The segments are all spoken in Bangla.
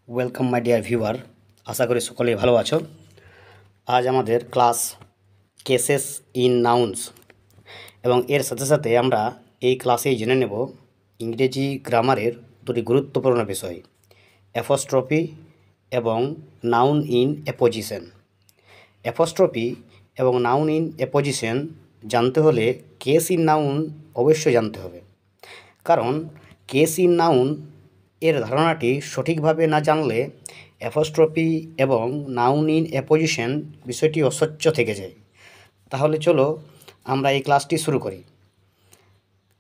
ওয়েলকাম মাই ডিয়ার ভিউয়ার, আশা করি সকলেই ভালো আছো। আজ আমাদের ক্লাস কেসেস ইন নাউন্স এবং এর সাথে সাথে আমরা এই ক্লাসেই জেনে নেব ইংরেজি গ্রামারের দুটি গুরুত্বপূর্ণ বিষয়, অ্যাপোস্ট্রফি এবং নাউন ইন অ্যাপোজিশন। অ্যাপোস্ট্রফি এবং নাউন ইন অ্যাপোজিশন জানতে হলে কেস ইন নাউন অবশ্যই জানতে হবে, কারণ কেস ইন নাউন এর ধারণাটি সঠিকভাবে না জানলে অ্যাপোস্ট্রফি এবং নাউন ইন অ্যাপোজিশন বিষয়টি অস্বচ্ছ থেকে যায়। তাহলে চলো আমরা এই ক্লাসটি শুরু করি।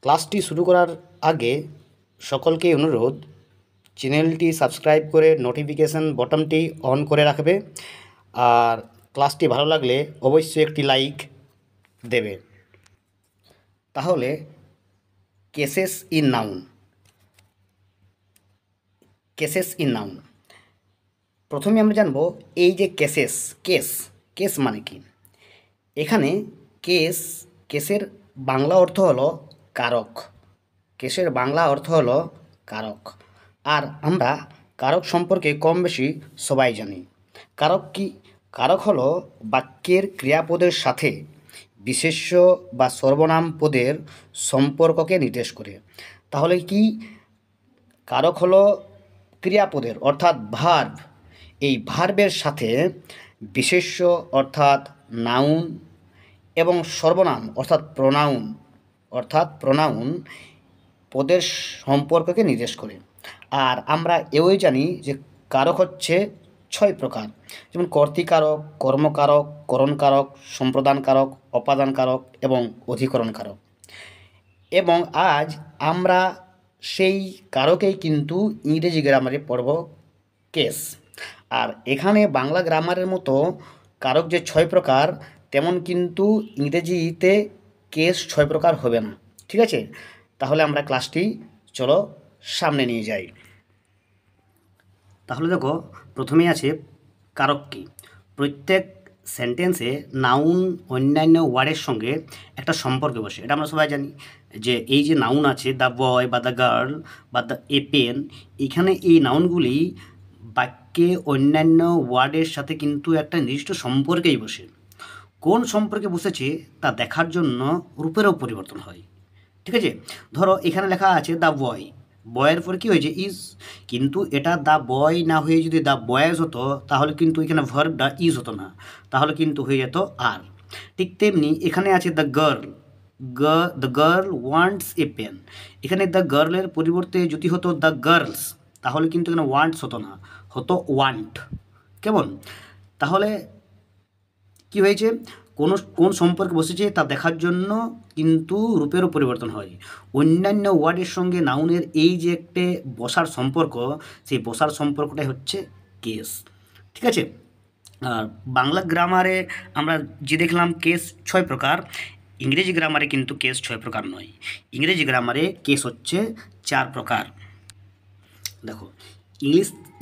ক্লাসটি শুরু করার আগে সকলকে অনুরোধ, চ্যানেলটি সাবস্ক্রাইব করে নোটিফিকেশান বটনটি অন করে রাখবে, আর ক্লাসটি ভালো লাগলে অবশ্যই একটি লাইক দেবে। তাহলে cases in noun. Cases in noun, প্রথমে আমরা জানব এই যে কেস মানে কি। এখানে কেসের বাংলা অর্থ হলো কারক। কেসের বাংলা অর্থ হলো কারক, আর আমরা কারক সম্পর্কে কম বেশি সবাই জানি। কারক কি? কারক হলো বাক্যের ক্রিয়াপদের সাথে বিশেষ্য বা সর্বনাম পদের সম্পর্ককে নির্দেশ করে। তাহলে কি কারক হলো ক্রিয়াপদের অর্থাৎ ভার্ব, এই ভার্বের সাথে বিশেষ্য অর্থাৎ নাউন এবং সর্বনাম অর্থাৎ প্রোনাউন পদের সম্পর্ককে নির্দেশ করে। আর আমরা এও জানি যে কারক হচ্ছে 6 প্রকার, যেমন কর্তৃকারক, কর্মকারক, করণকারক, সম্প্রদানকারক, অপাদানকারক এবং অধিকরণকারক। এবং আজ আমরা সেই কারকেই কিন্তু ইংরেজি গ্রামারে পড়ব কেস। আর এখানে বাংলা গ্রামারের মতো কারক যে 6 প্রকার, তেমন কিন্তু ইংরেজিতে কেস 6 প্রকার হবে না। ঠিক আছে, তাহলে আমরা ক্লাসটি চলো সামনে নিয়ে যাই। তাহলে দেখো, প্রথমেই আছে কারক কি। প্রত্যেক সেন্টেন্সে নাউন অন্যান্য ওয়ার্ডের সঙ্গে একটা সম্পর্ক বসে, এটা আমরা সবাই জানি। যে এই যে নাউন আছে, দ্য বয় বা দ্য গার্ল বা দ্য এ পেন, এখানে এই নাউনগুলি বাক্যে অন্যান্য ওয়ার্ডের সাথে কিন্তু একটা নির্দিষ্ট সম্পর্কেই বসে। কোন সম্পর্কে বসেছে তা দেখার জন্য রূপেরও পরিবর্তন হয়। ঠিক আছে, ধরো এখানে লেখা আছে দ্য বয়, বয়ের পরে কী হয়েছে? ইজ। কিন্তু এটা দ্য বয় না হয়ে যদি দ্য বয়েজ হতো, তাহলে কিন্তু এখানে ভার্বটা ইজ হতো না, তাহলে কিন্তু হয়ে যেত আর। ঠিক তেমনি এখানে আছে the girl, the girl wants a pen. এখানে দ্য গার্লের পরিবর্তে যদি হতো দ্য গার্লস, তাহলে কিন্তু এখানে ওয়ান্টস হতো না, হতো ওয়ান্ট। কেমন? তাহলে কি হয়েছে? কোন সম্পর্কে বসেছে তা দেখার জন্য কিন্তু রূপেরও পরিবর্তন হয়। অন্যান্য ওয়ার্ডের সঙ্গে নাউনের এই যে একটা বসার সম্পর্ক, সেই বসার সম্পর্কটাই হচ্ছে কেস। ঠিক আছে, আর বাংলা গ্রামারে আমরা যে দেখলাম কেস 6 প্রকার, ইংরেজি গ্রামারে কিন্তু কেস 6 প্রকার নয়। ইংরেজি গ্রামারে কেস হচ্ছে 4 প্রকার। দেখো,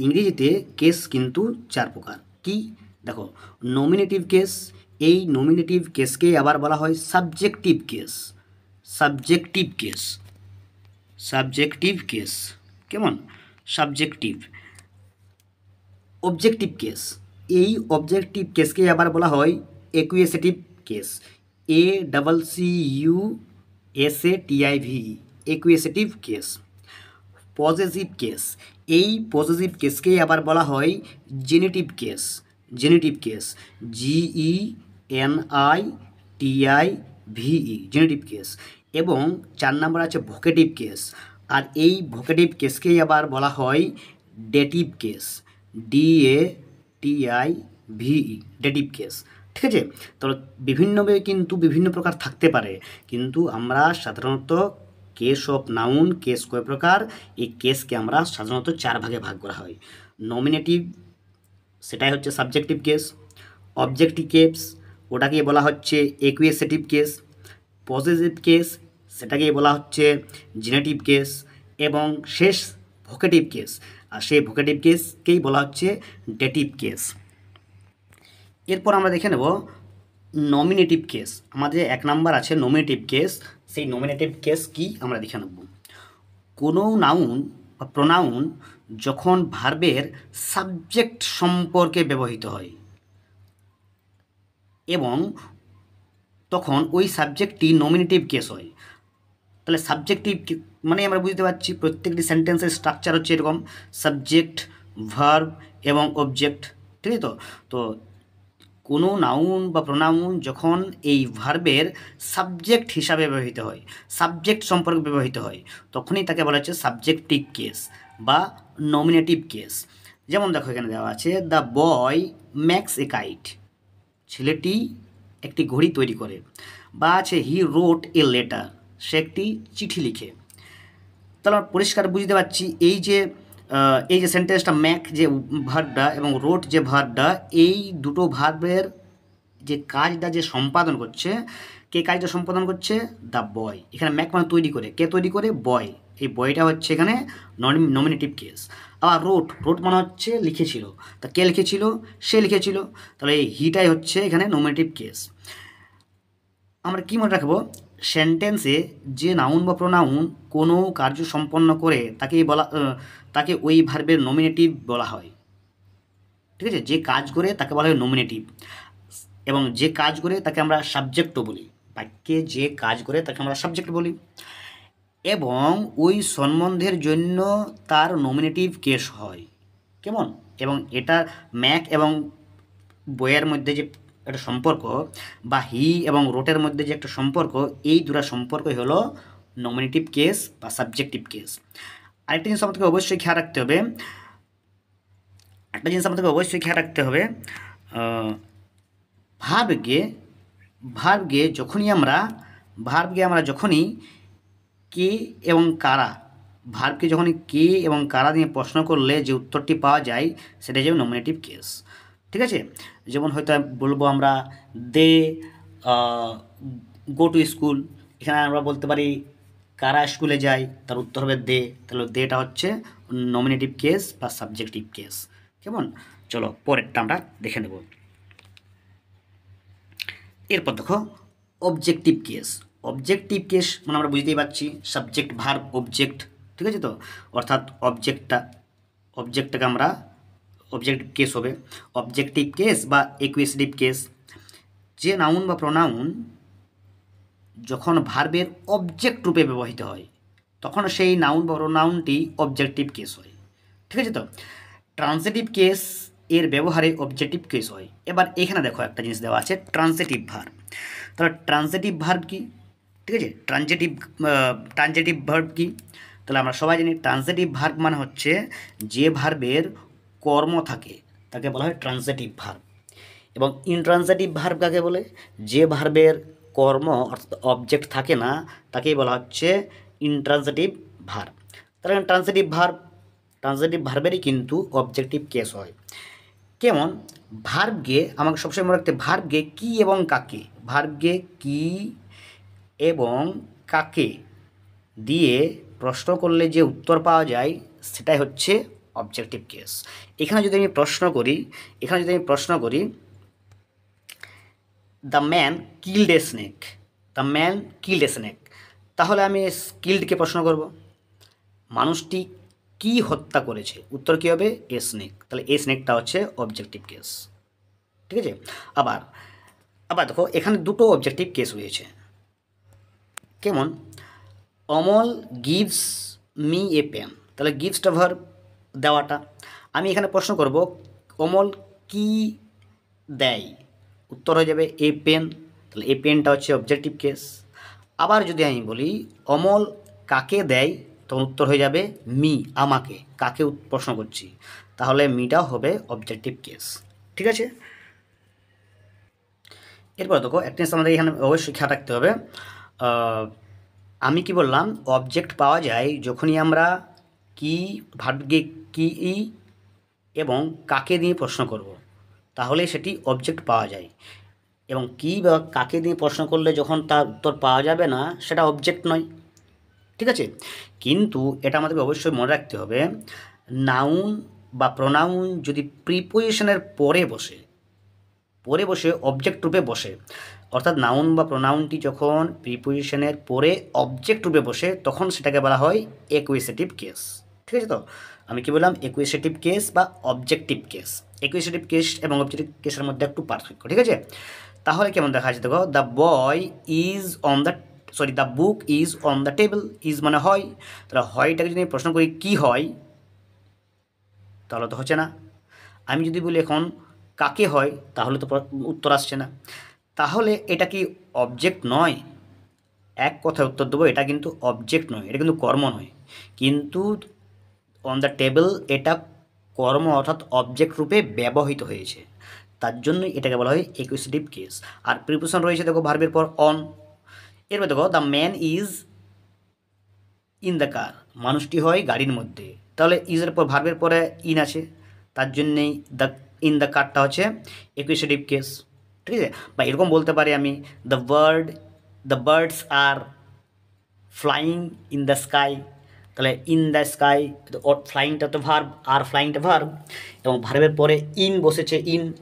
ইংরেজিতে কেস কিন্তু 4 প্রকার। কি? দেখো, নমিনেটিভ কেস। এই নমিনেটিভ কেসকে আবার বলা হয় সাবজেক্টিভ কেস। কেমন? সাবজেক্টিভ। অবজেক্টিভ কেস, এই অবজেক্টিভ কেসকে আবার বলা হয় accusative case. ACCUSATIV, accusative case. Possessive case, এই পজেসিভ কেসকেই আবার বলা হয় genitive case. GENITIVE, genitive case. এবং 4 নম্বর আছে ভোকেটিভ কেস, আর এই ভোকেটিভ কেসকেই আবার বলা হয় dative case. DATIVE, dative case. ঠিক আছে, তাহলে বিভিন্নভাবে কিন্তু বিভিন্ন প্রকার থাকতে পারে, কিন্তু আমরা সাধারণত কেস অফ নাউন, কেস কয় প্রকার, এই কেসকে আমরা সাধারণত 4 ভাগে ভাগ করা হয়। নমিনেটিভ, সেটাই হচ্ছে সাবজেক্টিভ কেস। অবজেক্টিভ কেস, ওটাকে বলা হচ্ছে একুয়েসেটিভ কেস। পজেসিভ কেস, সেটাকেই বলা হচ্ছে জেনেটিভ কেস। এবং শেষ ভোকেটিভ কেস, আর সেই ভোকেটিভ কেসকেই বলা হচ্ছে ডেটিভ কেস। এরপর আমরা দেখে নেব নমিনেটিভ কেস। আমাদের 1 নাম্বার আছে নমিনেটিভ কেস। সেই নমিনেটিভ কেস কি আমরা দেখে নেব। কোনো নাউন বা প্রোনাউন যখন ভার্বের সাবজেক্ট সম্পর্কে ব্যবহৃত হয় এবং তখন ওই সাবজেক্টটি নমিনেটিভ কেস হয়। তাহলে সাবজেক্টিভ মানে আমরা বুঝতে পারছি প্রত্যেকটি সেন্টেন্সের স্ট্রাকচার হচ্ছে এরকম, সাবজেক্ট, ভার্ব এবং অবজেক্ট, ঠিক আছে? তো কোনো নাউন বা প্রোনাউন যখন এই ভার্বের সাবজেক্ট হিসাবে ব্যবহৃত হয়, সাবজেক্ট সম্পর্কে ব্যবহৃত হয়, তখনই তাকে বলা হচ্ছে সাবজেক্টিভ কেস বা নমিনেটিভ কেস। যেমন দেখো এখানে দেওয়া আছে, the boy makes a kite, ছেলেটি একটি ঘড়ি তৈরি করে, বা আছে হি রোট এ লেটার, সে একটি চিঠি লিখে। তাহলে আমরা পরিষ্কার বুঝতে পারছি এই যে সেন্টেন্সটা ম্যাক যে ভার্বটা এবং রোট যে ভার্বটা, এই দুটো ভার্বের যে কাজটা যে সম্পাদন করছে, কে কাজটা সম্পাদন করছে? The boy. এখানে ম্যাক মানে তৈরি করে, কে তৈরি করে? বয়। এই বয়টা হচ্ছে এখানে নমিনেটিভ কেস। আবার রোট মানে হচ্ছে লিখেছিল, তা কে লিখেছিল? সে লিখেছিল, তাহলে এই হিটাই হচ্ছে এখানে নমিনেটিভ কেস। আমরা কি মনে রাখবো? সেন্টেন্সে যে নাউন বা প্রোনাউন কোনো কার্য সম্পন্ন করে তাকে ওই ভার্বের নমিনেটিভ বলা হয়, ঠিক আছে? যে কাজ করে তাকে বলা হয় নমিনেটিভ, এবং যে কাজ করে তাকে আমরা সাবজেক্টও বলি। বাক্যে যে কাজ করে তাকে আমরা সাবজেক্ট বলি, এবং ওই সম্বন্ধের জন্য তার নমিনেটিভ কেস হয়। কেমন? এবং এটা ম্যাক এবং বইয়ের মধ্যে যে একটা সম্পর্ক, বা হি এবং রোটের মধ্যে যে একটা সম্পর্ক, এই দুটো সম্পর্কই হলো নমিনেটিভ কেস বা সাবজেক্টিভ কেস। আরেকটা জিনিস আমাদেরকে অবশ্যই খেয়াল রাখতে হবে, ভার্বকে যখনই আমরা কে এবং কারা, ভার্বকে যখনই কে এবং কারা দিয়ে প্রশ্ন করলে যে উত্তরটি পাওয়া যায় সেটা হচ্ছে নমিনেটিভ কেস, ঠিক আছে? যেমন হয়তো বলবো আমরা দে গো টু স্কুল, এখানে আমরা বলতে পারি কারা স্কুলে যায়, তার উত্তর হবে দে, তাহলে দেটা হচ্ছে নমিনেটিভ কেস বা সাবজেক্টিভ কেস। কেমন? চলো পরেরটা আমরা দেখে নেব। এরপর দেখো অবজেক্টিভ কেস। অবজেক্টিভ কেস মানে আমরা বুঝতেই পারছি সাবজেক্ট, ভার্ব, অবজেক্ট, ঠিক আছে? তো অর্থাৎ অবজেক্টটাকে আমরা অবজেক্টিভ কেস হবে। অবজেক্টিভ কেস বা একুয়েসিটিভ কেস, যে নাউন বা প্রোনাউন যখন ভার্বের অবজেক্ট রূপে ব্যবহৃত হয় তখন সেই নাউন বা প্রোনাউনটি অবজেক্টিভ কেস হয়, ঠিক আছে? তো ট্রান্সিটিভ কেস এর ব্যবহারে অবজেক্টিভ কেস হয়। এবার এখানে দেখো একটা জিনিস দেওয়া আছে, ট্রান্সিটিভ ভার্ব। তাহলে ট্রান্সিটিভ ভার্ব কি? ঠিক আছে, ট্রানজিটিভ ভার্ব কি? তাহলে আমরা সবাই জানি ট্রান্সিটিভ ভার্ব মানে হচ্ছে যে ভার্বের কর্ম থাকে তাকে বলা হয় ট্রান্সিটিভ ভার্ব, এবং ইনট্রান্সিটিভ ভার্ব কাকে বলে? যে ভার্বের কর্ম অর্থাৎ অবজেক্ট থাকে না তাকেই বলা হচ্ছে ইনট্রান্সিটিভ ভার্ব। তাহলে ট্রান্সিটিভ ভার্বেরই কিন্তু অবজেক্টিভ কেস হয়। কেমন? ভার্বকে আমাকে সবসময় মনে রাখতে, ভার্বকে কি এবং কাকে, ভার্বকে কি এবং কাকে দিয়ে প্রশ্ন করলে যে উত্তর পাওয়া যায় সেটাই হচ্ছে অবজেক্টিভ কেস। এখানে যদি আমি প্রশ্ন করি the man killed a snake, তাহলে আমি কিল্ডকে প্রশ্ন করব, মানুষটি কি হত্যা করেছে, উত্তর কী হবে? A snake. তাহলে এই স্নেকটা হচ্ছে অবজেক্টিভ কেস, ঠিক আছে? আবার দেখো এখানে দুটো অবজেক্টিভ কেস রয়েছে। কেমন? Amal gives me a pen, তাহলে গিভসটা ভার্ব, দেওয়াটা। আমি এখানে প্রশ্ন করব অমল কি দেয়, উত্তর হয়ে যাবে এ পেন, তাহলে এই পেনটা হচ্ছে অবজেক্টিভ কেস। আবার যদি আমি বলি অমল কাকে দেয়, তখন উত্তর হয়ে যাবে মি, আমাকে, কাকে প্রশ্ন করছি, তাহলে মিটাও হবে অবজেক্টিভ কেস, ঠিক আছে? এরপর দেখো একটা জিনিস আমাদের এখানে অবশ্যই খেয়াল রাখতে হবে, আমি কি বললাম অবজেক্ট পাওয়া যায় যখনই আমরা কি ভার্বকে কি এবং কাকে দিয়ে প্রশ্ন করব, তাহলে সেটি অবজেক্ট পাওয়া যায়। এবং কি বা কাকে দিয়ে প্রশ্ন করলে যখন তার উত্তর পাওয়া যাবে না সেটা অবজেক্ট নয়, ঠিক আছে? কিন্তু এটা আমাদেরকে অবশ্যই মনে রাখতে হবে, নাউন বা প্রোনাউন যদি প্রিপোজিশনের পরে বসে অবজেক্ট রূপে বসে, অর্থাৎ নাউন বা প্রোনাউনটি যখন প্রিপোজিশনের পরে অবজেক্ট রূপে বসে তখন সেটাকে বলা হয় একুয়েসিটিভ কেস, ঠিক ঠিক আছে? তো আমি কি বললাম, একুয়েশিটিভ কেস বা অবজেক্টিভ কেস। একুয়েশিটিভ কেস এবং অবজেক্টিভ কেসের মধ্যে একটু পার্থক্য, ঠিক আছে? তাহলে কেমন দেখা যাচ্ছে দেখো, the boy is on the the book is on the table. Is মানে হয়, তাহলে হয়টাকে যদি আমি প্রশ্ন করি কি হয়, তাহলে তো হচ্ছে না। আমি যদি বলি এখন কাকে হয়, তাহলে তো উত্তর আসছে না। তাহলে এটা কি অবজেক্ট নয়? এক কথায় উত্তর দেবো, এটা কিন্তু অবজেক্ট নয়, এটা কিন্তু কর্ম নয়। কিন্তু অন দ্য টেবিল এটা কর্ম অর্থাৎ অবজেক্ট রূপে ব্যবহৃত হয়েছে, তার জন্যই এটাকে বলা হয় একুয়েশিটিভ কেস। আর প্রিপোজিশন রয়েছে দেখো ভার্বের পর অন। এরপর দেখো the man is in the car, মানুষটি হয় গাড়ির মধ্যে। তাহলে ইজের পর ভার্বের পরে ইন আছে, তার জন্যেই দ্য ইন দ্য কারটা হচ্ছে একুয়েশিটিভ কেস, ঠিক আছে? বা এরকম বলতে পারি আমি, the birds are flying in the sky. তাহলে ইন দ্য স্কাই, ফ্লাইংটা তো ভার্ব আর ফ্লাইংটা ভার্ব, এবং ভার্বের পরে ইন বসেছে,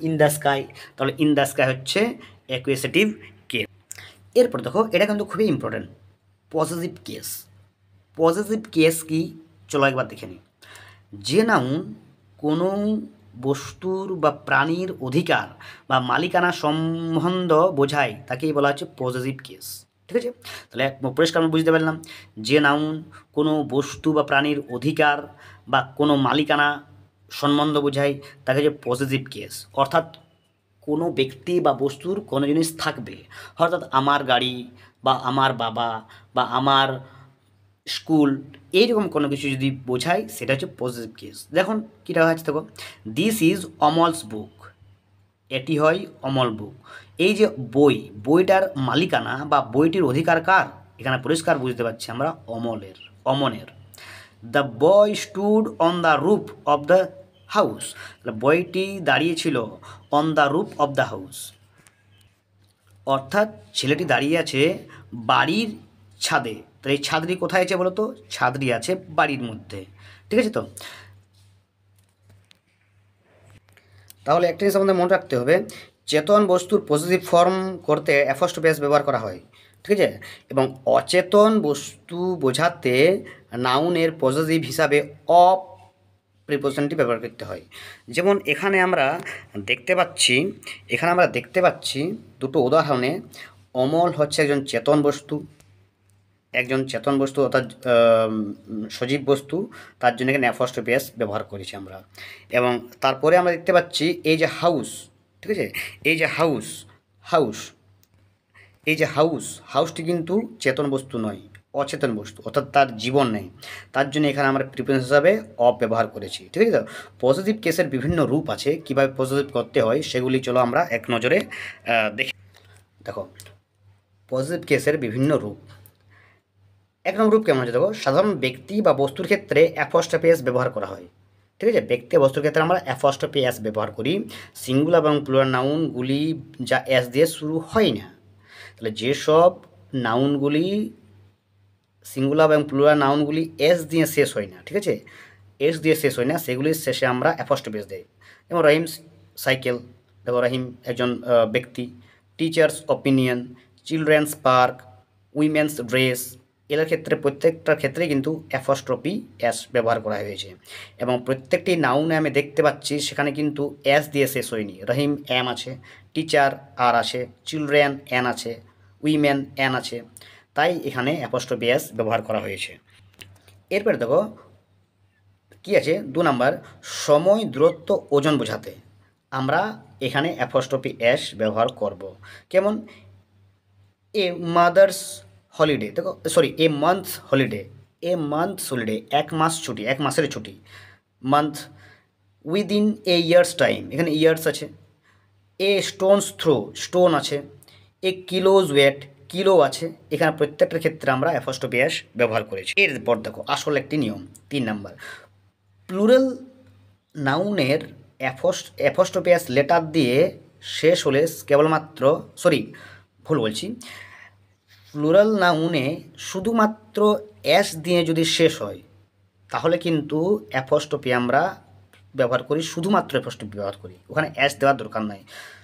ইন দ্য স্কাই। তাহলে ইন দ্য স্কাই হচ্ছে অ্যাকুয়েসিটিভ কেস। এরপর দেখো এটা কিন্তু খুবই important, positive case. Positive case কি, চলো একবার দেখে নিই। যে নাউন কোনো বস্তুর বা প্রাণীর অধিকার বা মালিকানা সম্বন্ধ বোঝায় তাকেই বলা হচ্ছে পজিটিভ কেস, ঠিক আছে? তাহলে পরিষ্কার আমরা বুঝতে পারলাম, যে নাউন কোনো বস্তু বা প্রাণীর অধিকার বা কোনো মালিকানা সম্বন্ধ বোঝায় তাকে হচ্ছে পজিটিভ কেস। অর্থাৎ কোনো ব্যক্তি বা বস্তুর কোনো জিনিস থাকবে, অর্থাৎ আমার গাড়ি বা আমার বাবা বা আমার স্কুল, এইরকম কোনো কিছু যদি বোঝায় সেটা হচ্ছে পজিটিভ কেস। দেখুন কীটা হচ্ছে, দেখো দিস ইজ অমলস বুক, এটি হয় অমল বুক। এই যে বইটার মালিকানা বা বইটির অধিকার কার, এখানে পরিষ্কার বুঝতে পারছি আমরা অমনের। The boy stood on the roof of the house, বইটি দাঁড়িয়েছিল on the roof of the house, অর্থাৎ ছেলেটি দাঁড়িয়ে আছে বাড়ির ছাদে। তো এই ছাদটি কোথায় আছে বলো তো? ছাদটি আছে বাড়ির মধ্যে, ঠিক আছে? তো তাহলে একটা জিনিস আমাদের মনে রাখতে হবে, চেতন বস্তুর পজিটিভ ফর্ম করতে অ্যাপোস্ট্রফি এস ব্যবহার করা হয়, ঠিক আছে? এবং অচেতন বস্তু বোঝাতে নাউনের পজিটিভ হিসাবে অফ প্রিপোজিশনটি ব্যবহার করতে হয়। যেমন এখানে আমরা দেখতে পাচ্ছি দুটো উদাহরণে, অমল হচ্ছে একজন চেতন বস্তু অর্থাৎ সজীব বস্তু, তার জন্য এখানে অ্যাপোস্ট্রফি এস ব্যবহার করেছি আমরা। এবং তারপরে আমরা দেখতে পাচ্ছি এই যে হাউস, ঠিক আছে? এই যে হাউসটি কিন্তু চেতন বস্তু নয়, অচেতন বস্তু, অর্থাৎ তার জীবন নেই, তার জন্য এখানে আমরা প্রিপোজিশন হিসাবে অফ ব্যবহার করেছি, ঠিক আছে? তো পজিটিভ কেসের বিভিন্ন রূপ আছে, কীভাবে পজিটিভ করতে হয় সেগুলি চলো আমরা এক নজরে দেখি। দেখো পজিটিভ কেসের বিভিন্ন রূপ। এক নম্বর রূপ কেমন হচ্ছে দেখো, সাধারণ ব্যক্তি বা বস্তুর ক্ষেত্রে অ্যাপোস্ট্রফি এস ব্যবহার করা হয়, ঠিক আছে? ব্যক্তি বস্তুর ক্ষেত্রে আমরা অ্যাপোস্ট্রফি এস ব্যবহার করি। সিঙ্গুলার এবং প্লুরাল নাউনগুলি যা এস দিয়ে শুরু হয় না, তাহলে যেসব নাউনগুলি সিঙ্গুলার এবং প্লুরাল নাউনগুলি এস দিয়ে শেষ হয় না, ঠিক আছে? এস দিয়ে শেষ হয় না, সেগুলির শেষে আমরা অ্যাপোস্ট্রফি এস দেই। যেমন রহিম সাইকেল, দেখো রহিম একজন ব্যক্তি। Teachers opinion, children's park, women's dress, এর ক্ষেত্রে প্রত্যেকটার ক্ষেত্রেই কিন্তু অ্যাপোস্ট্রফি এস ব্যবহার করা হয়েছে। এবং প্রত্যেকটি নাউনে আমি দেখতে পাচ্ছি সেখানে কিন্তু এস দিয়ে শেষ হয়নি। রহিম এম আছে, টিচার আর আছে, চিলড্রেন এন আছে, উইমেন এন আছে, তাই এখানে অ্যাপোস্ট্রফি এস ব্যবহার করা হয়েছে। এরপরে দেখো কী আছে, 2 নাম্বার, সময়, দূরত্ব, ওজন বোঝাতে আমরা এখানে অ্যাপোস্ট্রফি এস ব্যবহার করব। কেমন, এ মাদার্স হলিডে, দেখো এ মান্থস হলিডে, এক মাস ছুটি, এক মাসের ছুটি, month. Within a years time, এখানে ইয়ার্স আছে। এ স্টোনস থ্রো, স্টোন আছে। এ কিলোজ ওয়েট, কিলো আছে। এখানে প্রত্যেকটার ক্ষেত্রে আমরা অ্যাপোস্ট্রফি এস ব্যবহার করেছি। এরপর দেখো আসল একটি নিয়ম, 3 নাম্বার, প্লুরাল নাউনের অ্যাপোস্ট্রফি এস লেটার দিয়ে শেষ হলে কেবলমাত্র ভুল বলছি, প্লুরাল নাউনে শুধুমাত্র এস দিয়ে যদি শেষ হয় তাহলে কিন্তু অ্যাপোস্ট্রফি আমরা ব্যবহার করি, শুধুমাত্র অ্যাপোস্ট্রফি ব্যবহার করি, ওখানে এস দেওয়ার দরকার নাই।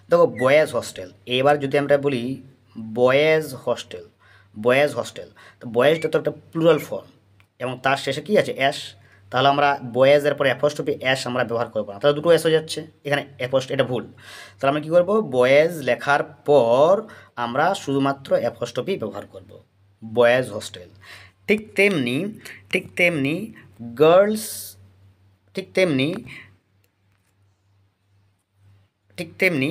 দেখো বয়েজ হস্টেল, এবার যদি আমরা বলি বয়েজ হস্টেল, তো বয়েজটা তো একটা প্লুরাল ফর্ম এবং তার শেষে কী আছে, এস, তাহলে আমরা বয়েজের পরে অ্যাপোস্ট্রফি এস আমরা ব্যবহার করবো না, তাহলে দুটো এস হয়ে যাচ্ছে এখানে এটা ভুল। তাহলে আমরা কী করবো, বয়েজ লেখার পর আমরা শুধুমাত্র অ্যাপোস্ট্রফি ব্যবহার করব, বয়েজ হোস্টেল। ঠিক তেমনি গার্লস, ঠিক তেমনি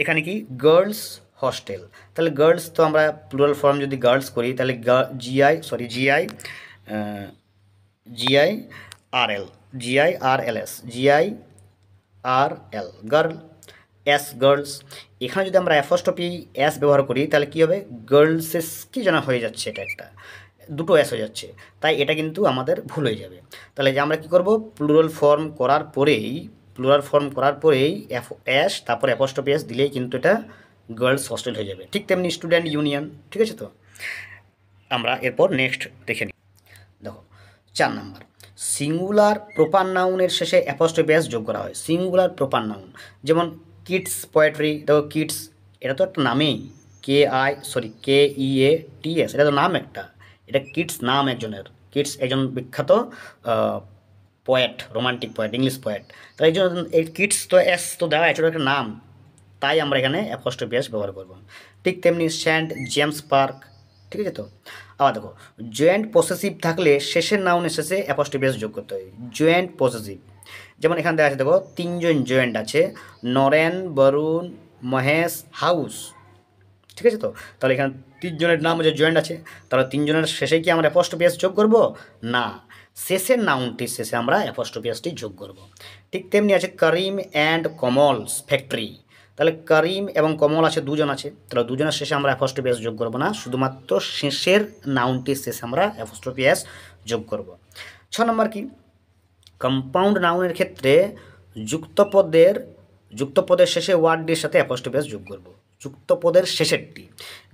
এখানে কি গার্লস হস্টেল। তাহলে গার্লস তো আমরা প্লুরাল ফর্ম যদি গার্লস করি তাহলে GIRL গার্ল, এস গার্লস। এখানে যদি আমরা অ্যাপোস্ট্রফি এস ব্যবহার করি তাহলে কী হবে, গার্লসেস কি যেন হয়ে যাচ্ছে, এটা একটা দুটো এস হয়ে যাচ্ছে, তাই এটা কিন্তু আমাদের ভুল হয়ে যাবে। তাহলে যে আমরা কী করব, প্লুরাল ফর্ম করার পরেই এস তারপর অ্যাপোস্ট্রফি এস দিলেই কিন্তু এটা গার্লস হস্টেল হয়ে যাবে। ঠিক তেমনি স্টুডেন্ট ইউনিয়ন, ঠিক আছে। তো আমরা এরপর নেক্সট দেখে নিই। দেখো 4 নাম্বার, সিঙ্গুলার প্রপার নাউনের শেষে অ্যাপোস্ট্রফি এস যোগ করা হয়। সিঙ্গুলার প্রপার নাউন, যেমন কিডস পোয়েট্রি, দেখো কিডস এটা তো একটা নামেই, KEATS, এটা তো নাম একটা, এটা কিডস নাম একজনের, কিডস একজন বিখ্যাত poet, romantic poet, English poet. তাই এই জন্য এই কিডস তো এস তো দেওয়া আছে, একটা নাম, তাই আমরা এখানে অ্যাপোস্ট্রফি এস ব্যবহার করব। ঠিক তেমনি সেন্ট জেমস পার্ক, ঠিক আছে। তো আবার দেখো, জয়েন্ট পসেসিভ থাকলে শেষের নাউনের শেষে অ্যাপোস্ট্রফি এস যোগ করতে হয়। জয়েন্ট পসেসিভ, যেমন এখানে দেখা আছে, দেখো 3 জন জয়েন্ট আছে, নরেন, বরুণ, মহেশ, হাউস, ঠিক আছে। তো তাহলে এখানে 3 জনের নাম যে জয়েন্ট আছে, তাহলে 3 জনের শেষে কি আমরা অ্যাপোস্ট্রফি এস যোগ করব না, শেষের নাউনটির শেষে আমরা অ্যাপোস্ট্রফি এসটি যোগ করব। ঠিক তেমনি আছে করিম অ্যান্ড কমলস ফ্যাক্টরি, তাহলে করিম এবং কমল আছে, 2 জন আছে, তাহলে 2 জনের শেষে আমরা অ্যাপোস্ট্রফি এস যোগ করব না, শুধুমাত্র শেষের নাউনটির শেষে আমরা অ্যাপোস্ট্রফি এস যোগ করব। 6 নম্বর কি, কম্পাউন্ড নাউনের ক্ষেত্রে যুক্তপদের শেষে ওয়ার্ডটির সাথে অ্যাপোস্ট্রফি এস যোগ করব, যুক্তপদের শেষেরটি।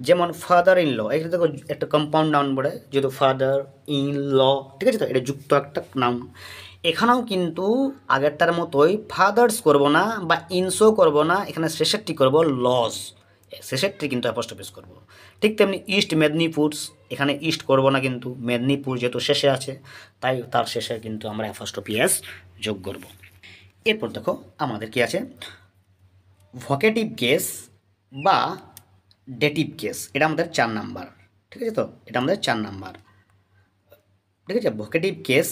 যেমন ফাদার ইন ল, এটা দেখো একটা কম্পাউন্ড নাউন বলে, যেহেতু ফাদার ইন ল, ঠিক আছে। তো এটা যুক্ত একটা নাউন। এখানেও কিন্তু আগেরটার মতোই ফাদার্স করব না বা ইনসো করব না, এখানে শেষেরটি করব লস, শেষেরটি কিন্তু অ্যাপোস্ট্রফি এস করব। ঠিক তেমনি ইস্ট মেদিনীপুর, এখানে ইস্ট করব না, কিন্তু মেদিনীপুর যেহেতু শেষে আছে তাই তার শেষে কিন্তু আমরা অ্যাপোস্ট্রফি এস যোগ করব। এরপর দেখো আমাদের কি আছে, ভোকেটিভ কেস বা ডেটিভ কেস, এটা আমাদের 4 নাম্বার, ঠিক আছে। তো এটা আমাদের 4 নাম্বার, ঠিক আছে। ভোকেটিভ কেস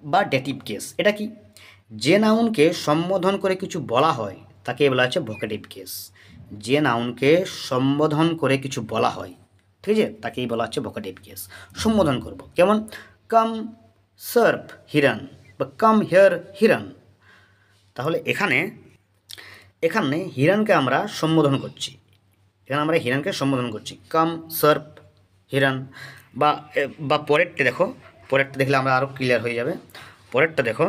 বা ডেটিভ কেস, এটা কি, যে নাউনকে সম্বোধন করে কিছু বলা হয় তাকে বলা হচ্ছে ভোকেটিভ কেস। যে নাউনকে সম্বোধন করে কিছু বলা হয়, ঠিক আছে, তাকেই বলা হচ্ছে ভোকেটিভ কেস। সম্বোধন করব, কেমন কাম সার্ভ হিরণ বা কাম হিয়ার হিরণ। তাহলে এখানে হিরণকে আমরা সম্বোধন করছি, কাম সার্ভ হিরণ। বা পরেরটা দেখলে আমরা আরও ক্লিয়ার হয়ে যাবে। পরেরটা দেখো,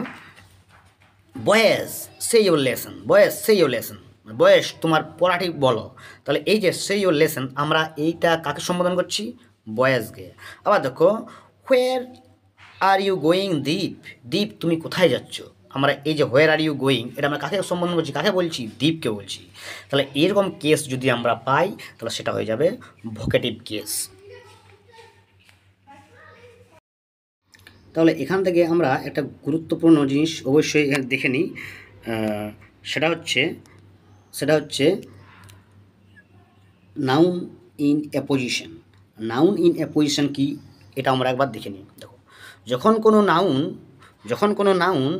বয়েজ সে ইউর লেসন, বয়েস তোমার পড়াটি বলো। তাহলে এই যে সে ইউর লেসন, আমরা এইটা কাকে সম্বোধন করছি, বয়েজকে। আবার দেখো, হোয়ার আর ইউ গোয়িং দীপ তুমি কোথায় যাচ্ছ, আমরা এই যে হোয়ার আর ইউ গোয়িং, এটা আমরা কাকে সম্বোধন করছি, কাকে বলছি, দীপকে বলছি। তাহলে এরকম কেস যদি আমরা পাই তাহলে সেটা হয়ে যাবে ভোকেটিভ কেস। তাহলে এখান থেকে আমরা একটা গুরুত্বপূর্ণ জিনিস অবশ্যই দেখে নিই, সেটা হচ্ছে noun in apposition. Noun in apposition কি, এটা আমরা একবার দেখে নিই। দেখো, যখন কোনো নাউন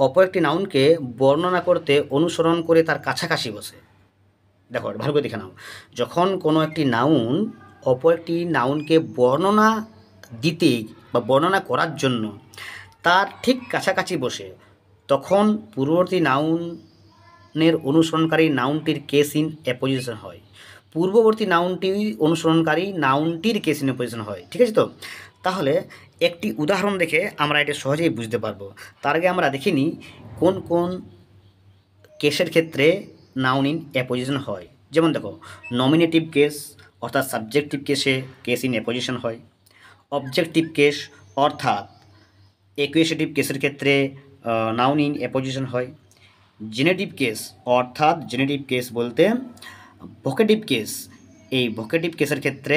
অপর একটি নাউনকে বর্ণনা করতে অনুসরণ করে তার কাছাকাছি বসে, দেখো ভালো করে দেখে নাও, যখন কোনো একটি নাউন অপর একটি নাউনকে বর্ণনা দিতে বা বর্ণনা করার জন্য তার ঠিক কাছাকাছি বসে, তখন পূর্ববর্তী নাউনের অনুসরণকারী নাউনটির কেস ইন অ্যাপোজিশন হয়, পূর্ববর্তী নাউনটি অনুসরণকারী নাউনটির কেস ইন অ্যাপোজিশন হয়, ঠিক আছে। তো তাহলে একটি উদাহরণ দেখে আমরা এটা সহজেই বুঝতে পারবো। তার আগে আমরা দেখে নিই কোন কোন কেসের ক্ষেত্রে নাউন ইন অ্যাপোজিশন হয়। যেমন দেখো, নমিনেটিভ কেস অর্থাৎ সাবজেক্টিভ কেসে কেস ইন অ্যাপোজিশন হয়। অবজেক্টিভ কেস অর্থাৎ অ্যাকুয়েশিটিভ কেসের ক্ষেত্রে নাউন ইন অ্যাপোজিশন হয়। জেনেটিভ কেস অর্থাৎ জেনেটিভ কেস বলতে ভোকেটিভ কেস, এই ভোকেটিভ কেসের ক্ষেত্রে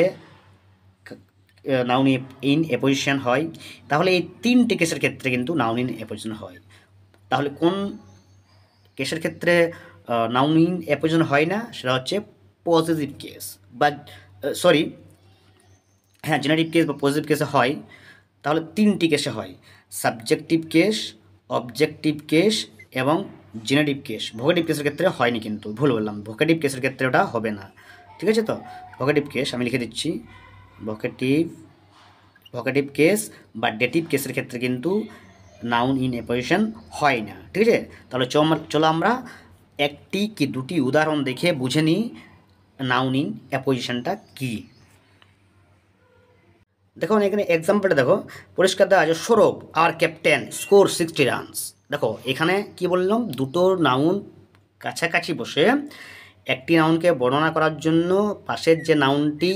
নাউন ইন অ্যাপোজিশন হয়, তাহলে এই 3টি কেসের ক্ষেত্রে কিন্তু নাউন ইন অ্যাপোজিশন হয়। তাহলে কোন কেসের ক্ষেত্রে নাউন ইন অ্যাপোজিশন হয় না, সেটা হচ্ছে পজিটিভ কেস বা সরি হ্যাঁ জেনারেটিভ কেস বা পজিটিভ কেসে হয়। তাহলে 3টি কেসে হয়, সাবজেক্টিভ কেস, অবজেক্টিভ কেস এবং জেনারেটিভ কেস। ভোকেটিভ কেসের ক্ষেত্রে হয়নি, কিন্তু ভুল বললাম, ভোকেটিভ কেসের ক্ষেত্রে ওটা হবে না। ঠিক আছে, তো ভোকেটিভ কেস আমি লিখে দিচ্ছি, ভোকেটিভ কেস বা ডেটিভ কেসের ক্ষেত্রে কিন্তু নাউন ইন অ্যাপোজিশন হয় না। ঠিক আছে, তাহলে চলো আমরা একটি কি দুটি উদাহরণ দেখে বুঝে নিই নাউন ইন অ্যাপোজিশনটা কী। দেখো এখানে এক্সাম্পলটা দেখো, পরিষ্কার দেওয়া আছে, সৌরভ আর ক্যাপ্টেন স্কোর 60 রানস। দেখো এখানে কি বললাম, দুটো নাউন কাছাকাছি বসে একটি নাউনকে বর্ণনা করার জন্য পাশের যে নাউনটি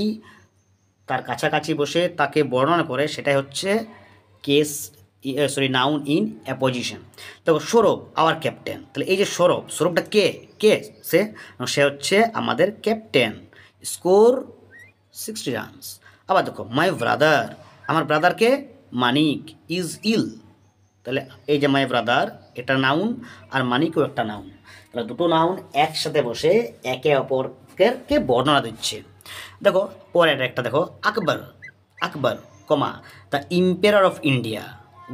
তার কাছাকাছি বসে তাকে বর্ণনা করে, সেটাই হচ্ছে নাউন ইন অ্যাপোজিশন। দেখো সৌরভ আওয়ার ক্যাপ্টেন, তাহলে এই যে সৌরভটা কে সে হচ্ছে আমাদের ক্যাপ্টেন, স্কোর 60 রানস। আবার দেখো মাই ব্রাদার, আমার ব্রাদারকে মানিক ইজ ইল, তাহলে এই যে মাই ব্রাদার এটা নাউন আর মানিকও একটা নাউন, তাহলে দুটো নাউন একসাথে বসে একে অপরকে বর্ণনা দিচ্ছে। দেখো পরের একটা দেখো, Akbar comma the emperor of India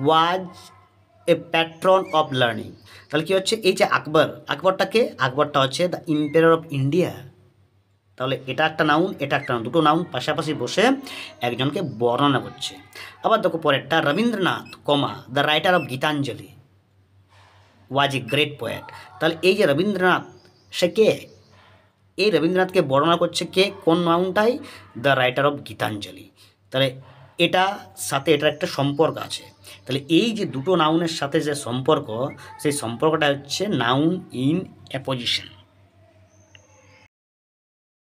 was a patron of learning. তাহলে কী হচ্ছে, এই যে আকবরটা হচ্ছে দ্য ইম্পেরার অফ ইন্ডিয়া, তাহলে এটা একটা নাউন এটা একটা নাউন, দুটো নাউন পাশাপাশি বসে একজনকে বর্ণনা করছে। আবার দেখো পরেরটা, Rabindranath comma the writer of Gitanjali was a great poet. তাহলে এই যে রবীন্দ্রনাথ সে কে, এই রবীন্দ্রনাথকে বর্ণনা করছে কে, কোন নাউনটাই, দ্য রাইটার অফ গীতাঞ্জলি। তাহলে এটা সাথে এটার একটা সম্পর্ক আছে। তাহলে এই যে দুটো নাউনের সাথে যে সম্পর্ক, সেই সম্পর্কটা হচ্ছে নাউন ইন অ্যাপোজিশন।